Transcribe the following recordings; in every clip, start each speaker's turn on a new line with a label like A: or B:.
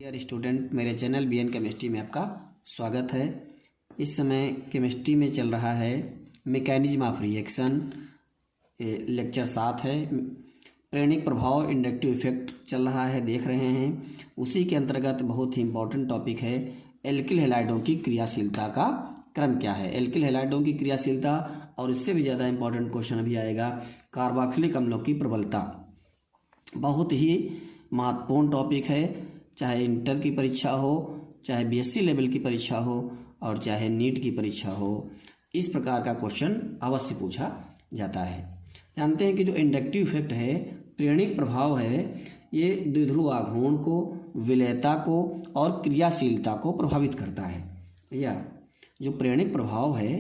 A: Dear student, मेरे channel BN chemistry में आपका स्वागत है। इस समय केमिस्ट्री में चल रहा है मैकेनिज्म ऑफ रिएक्शन, लेक्चर 7 है। प्रेरणिक प्रभाव, इंडक्टिव इफेक्ट चल रहा है, देख रहे हैं। उसी के अंतर्गत बहुत ही इंपॉर्टेंट टॉपिक है एल्किल हैलाइडों की क्रियाशीलता का क्रम क्या है। एल्किल हैलाइडों की क्रियाशीलता और इससे भी ज़्यादा इंपॉर्टेंट क्वेश्चन अभी आएगा, कार्बोक्सिलिक अम्लों की प्रबलता। बहुत ही महत्वपूर्ण टॉपिक है, चाहे इंटर की परीक्षा हो, चाहे BSc लेवल की परीक्षा हो और चाहे नीट की परीक्षा हो, इस प्रकार का क्वेश्चन अवश्य पूछा जाता है। जानते हैं कि जो इंडक्टिव इफेक्ट है, प्रेरणिक प्रभाव है, ये द्विध्रुव आघूर्ण को, विलेयता को और क्रियाशीलता को प्रभावित करता है। या जो प्रेरणिक प्रभाव है,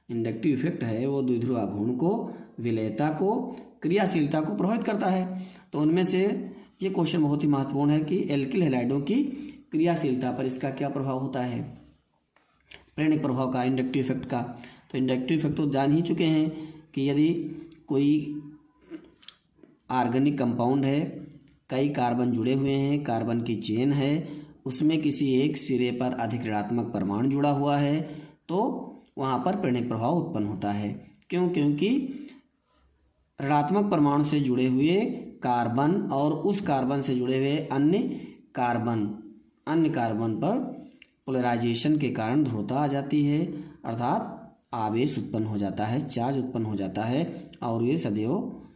A: इंडक्टिव इफेक्ट है, वो द्विध्रुव आघूर्ण को, विलेयता को, क्रियाशीलता को प्रभावित करता है। तो उनमें से ये क्वेश्चन बहुत ही महत्वपूर्ण है कि एल्किल हैलाइडों की क्रियाशीलता पर इसका क्या प्रभाव होता है, प्रेरणिक प्रभाव का, इंडक्टिव इफेक्ट का। तो इंडक्टिव इफेक्ट तो जान ही चुके हैं कि यदि कोई ऑर्गेनिक कंपाउंड है, कई कार्बन जुड़े हुए हैं, कार्बन की चेन है, उसमें किसी एक सिरे पर अधिक ऋणात्मक परमाणु जुड़ा हुआ है, तो वहाँ पर प्रेरणिक प्रभाव उत्पन्न होता है। क्यों? क्योंकि ऋणात्मक परमाणु से जुड़े हुए कार्बन और उस कार्बन से जुड़े हुए अन्य कार्बन पर पोलराइजेशन के कारण ध्रुवता आ जाती है, अर्थात आवेश उत्पन्न हो जाता है, चार्ज उत्पन्न हो जाता है और ये सदैव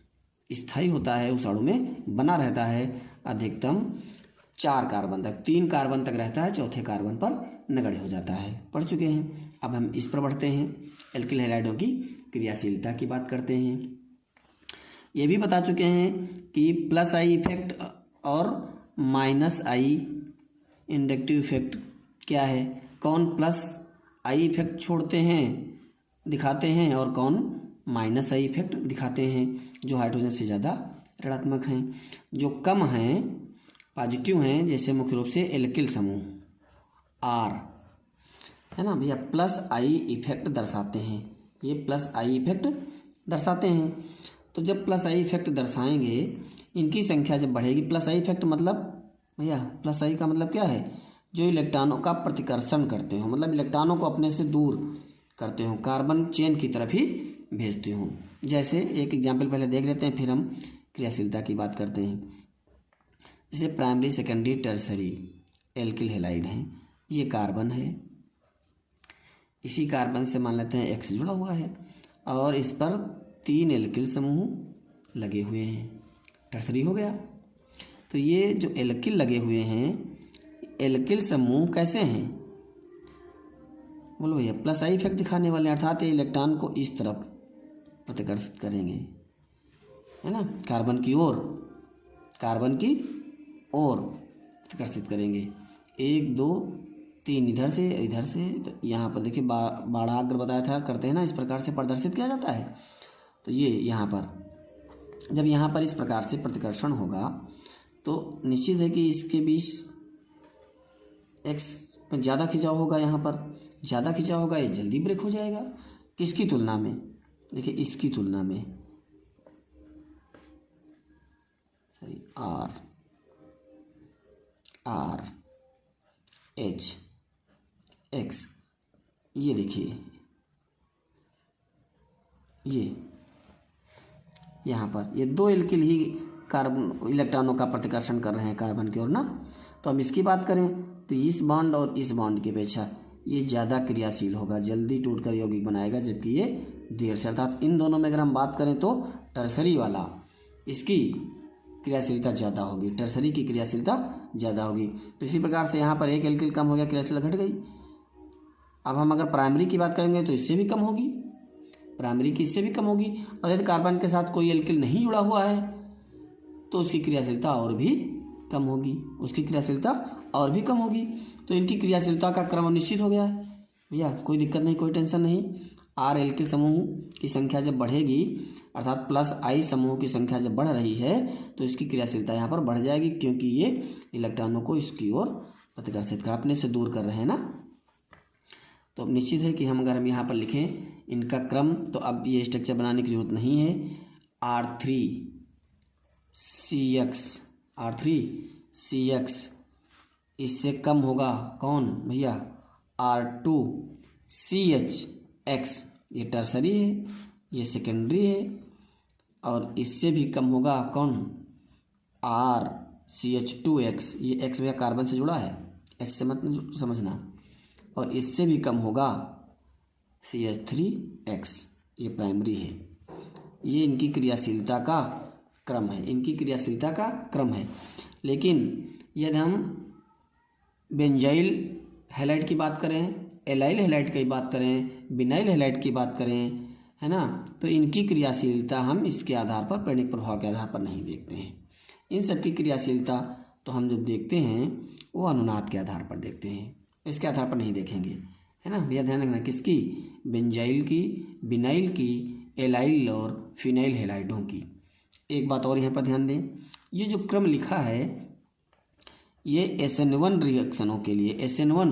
A: स्थायी होता है, उस अणु में बना रहता है। अधिकतम 4 कार्बन तक, 3 कार्बन तक रहता है, चौथे कार्बन पर नगण्य हो जाता है। पढ़ चुके हैं। अब हम इस पर बढ़ते हैं, एल्किल हैलाइडों की क्रियाशीलता की बात करते हैं। ये भी बता चुके हैं कि प्लस आई इफेक्ट और माइनस आई इंडक्टिव इफेक्ट क्या है, कौन प्लस आई इफेक्ट छोड़ते हैं, दिखाते हैं, और कौन माइनस आई इफेक्ट दिखाते हैं। जो हाइड्रोजन से ज़्यादा ऋणात्मक हैं, जो कम हैं, पॉजिटिव हैं, जैसे मुख्य रूप से एल्किल समूह आर है ना भैया, प्लस आई इफेक्ट दर्शाते हैं। ये प्लस आई इफेक्ट दर्शाते हैं। तो जब प्लस आई इफेक्ट दर्शाएंगे, इनकी संख्या जब बढ़ेगी, प्लस आई इफेक्ट मतलब भैया, प्लस आई का मतलब क्या है, जो इलेक्ट्रॉनों का प्रतिकर्षण करते हो, मतलब इलेक्ट्रॉनों को अपने से दूर करते हो, कार्बन चेन की तरफ ही भेजते हो। जैसे एक एग्जाम्पल पहले देख लेते हैं, फिर हम क्रियाशीलता की बात करते हैं। जैसे primary, secondary, tertiary alkyl halide हैं। ये कार्बन है, इसी कार्बन से मान लेते हैं X जुड़ा हुआ है और इस पर 3 एल्किल समूह लगे हुए हैं, टर्सरी हो गया। तो ये जो एल्किल लगे हुए हैं, एल्किल समूह कैसे हैं, बोलो भैया, प्लस आई इफेक्ट दिखाने वाले, अर्थात ये इलेक्ट्रॉन को इस तरफ प्रतिकर्षित करेंगे, है ना, कार्बन की ओर प्रतिकर्षित करेंगे। 1 2 3 इधर से। तो यहाँ पर देखिए बाड़ाग्र बताया था, करते हैं ना, इस प्रकार से प्रदर्शित किया जाता है। तो ये यहाँ पर, जब यहाँ पर इस प्रकार से प्रतिकर्षण होगा तो निश्चित है कि इसके बीच X में ज़्यादा खिंचाव होगा, यहाँ पर ज़्यादा खिंचाव होगा, ये जल्दी ब्रेक हो जाएगा। किसकी तुलना में, देखिए इसकी तुलना में, सॉरी, R H X, ये देखिए, ये यहाँ पर ये 2 एल्किल ही कार्बन इलेक्ट्रॉनों का प्रतिकर्षण कर रहे हैं कार्बन की ओर ना। तो अब इसकी बात करें तो इस बॉन्ड और इस बॉन्ड की अपेक्षा ये ज़्यादा क्रियाशील होगा, जल्दी टूटकर यौगिक बनाएगा, जबकि ये देर से। अर्थात इन दोनों में अगर हम बात करें तो टर्सरी वाला, इसकी क्रियाशीलता ज़्यादा होगी, टर्सरी की क्रियाशीलता ज़्यादा होगी। तो इसी प्रकार से यहाँ पर एक एल्किल कम हो गया, क्रियाशीलता घट गई। अब हम अगर प्राइमरी की बात करेंगे तो इससे भी कम होगी, प्राइमरी की इससे भी कम होगी। और यदि कार्बन के साथ कोई एल्किल नहीं जुड़ा हुआ है तो उसकी क्रियाशीलता और भी कम होगी, तो इनकी क्रियाशीलता का क्रम निश्चित हो गया है भैया, कोई दिक्कत नहीं, कोई टेंशन नहीं। आर एल्किल समूह की संख्या जब बढ़ेगी, अर्थात प्लस आई समूह की संख्या जब बढ़ रही है, तो इसकी क्रियाशीलता यहाँ पर बढ़ जाएगी, क्योंकि ये इलेक्ट्रॉनों को इसकी ओर प्रतिकर्षित कर, अपने से दूर कर रहे हैं ना। तो अब निश्चित है कि अगर हम यहाँ पर लिखें इनका क्रम, तो अब ये स्ट्रक्चर बनाने की जरूरत नहीं है। R3CX इससे कम होगा कौन भैया, R2CH(X), ये टर्सरी है, ये सेकेंडरी है। और इससे भी कम होगा कौन, RCH2X, ये X भैया कार्बन से जुड़ा है, H से मत समझना। और इससे भी कम होगा CH3X, ये प्राइमरी है। ये इनकी क्रियाशीलता का क्रम है, इनकी क्रियाशीलता का क्रम है। लेकिन यदि हम बेंजाइल हैलाइड की बात करें, एलाइल हैलाइड की बात करें, बिनाइल हैलाइड की बात करें, है ना, तो इनकी क्रियाशीलता हम इसके आधार पर, प्रेरक प्रभाव के आधार पर नहीं देखते हैं। इन सब की क्रियाशीलता तो हम जब देखते हैं वो अनुनाद के आधार पर देखते हैं, इसके आधार पर नहीं देखेंगे, है ना भैया, ध्यान रखना। किसकी, बेंजाइल की, बिनाइल की, एलाइल और फिनाइल हैलाइडों की। एक बात और यहाँ पर ध्यान दें, ये जो क्रम लिखा है ये SN1 रिएक्शनों के लिए, SN1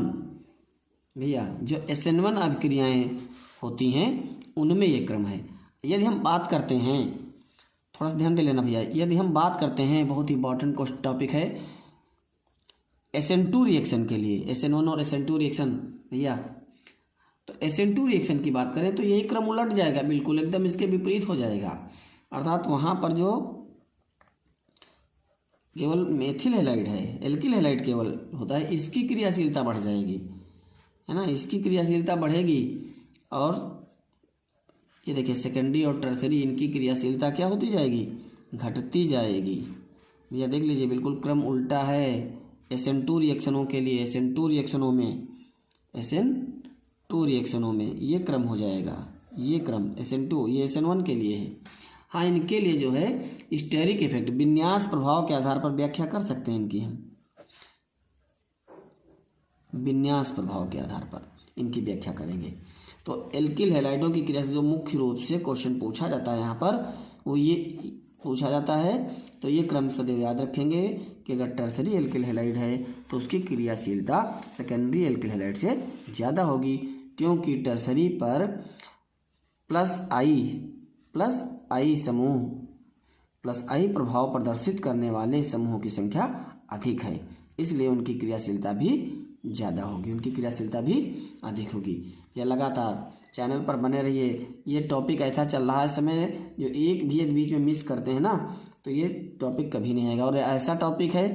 A: भैया, जो SN1 अभिक्रियाएँ होती हैं उनमें ये क्रम है। यदि हम बात करते हैं, थोड़ा सा ध्यान दे लेना भैया, यदि हम बात करते हैं, बहुत ही इंपॉर्टेंट टॉपिक है, SN2 रिएक्शन के लिए, SN1 और SN2 रिएक्शन भैया, तो SN2 रिएक्शन की बात करें तो यही क्रम उलट जाएगा, बिल्कुल एकदम इसके विपरीत हो जाएगा। अर्थात वहाँ पर जो केवल मेथिल हैलाइड है, एल्किल हैलाइड केवल होता है, इसकी क्रियाशीलता बढ़ जाएगी, है ना, इसकी क्रियाशीलता बढ़ेगी। और ये देखिए सेकेंडरी और टर्सरी, इनकी क्रियाशीलता क्या होती जाएगी, घटती जाएगी। भैया देख लीजिए, बिल्कुल क्रम उल्टा है SN2 रिएक्शनों के लिए। SN2 रिएक्शनों में ये क्रम हो जाएगा, ये क्रम SN2, ये SN1 के लिए है। हाँ, इनके लिए जो है स्टेरिक इफेक्ट, विन्यास प्रभाव के आधार पर व्याख्या कर सकते हैं इनकी, हम विन्यास प्रभाव के आधार पर इनकी व्याख्या करेंगे। तो एल्किल हैलाइडों की क्रिया से जो मुख्य रूप से क्वेश्चन पूछा जाता है यहाँ पर, वो ये पूछा जाता है। तो ये क्रम सदैव याद रखेंगे कि अगर टर्सरी एल्किल हैलाइड है तो उसकी क्रियाशीलता सेकेंडरी एल्किल हैलाइड से ज़्यादा होगी, क्योंकि टर्सरी पर प्लस आई प्रभाव प्रदर्शित करने वाले समूहों की संख्या अधिक है, इसलिए उनकी क्रियाशीलता भी ज़्यादा होगी, उनकी क्रियाशीलता भी अधिक होगी। या लगातार चैनल पर बने रहिए, ये टॉपिक ऐसा चल रहा है समय, जो एक बीच में मिस करते हैं ना, तो ये टॉपिक कभी नहीं आएगा। और ऐसा टॉपिक है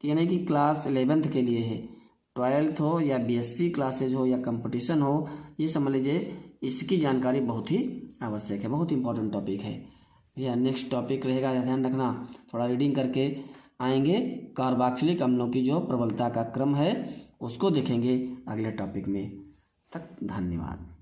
A: कि यानी कि क्लास 11th के लिए है, 12th हो या BSc क्लासेज हो या कंपटीशन हो, ये समझ लीजिए इसकी जानकारी बहुत ही आवश्यक है, बहुत इंपॉर्टेंट टॉपिक है। या नेक्स्ट टॉपिक रहेगा, ध्यान रखना, थोड़ा रीडिंग करके आएंगे। कार्बोक्सिलिक अम्लों की जो प्रबलता का क्रम है उसको देखेंगे अगले टॉपिक में। तक धन्यवाद।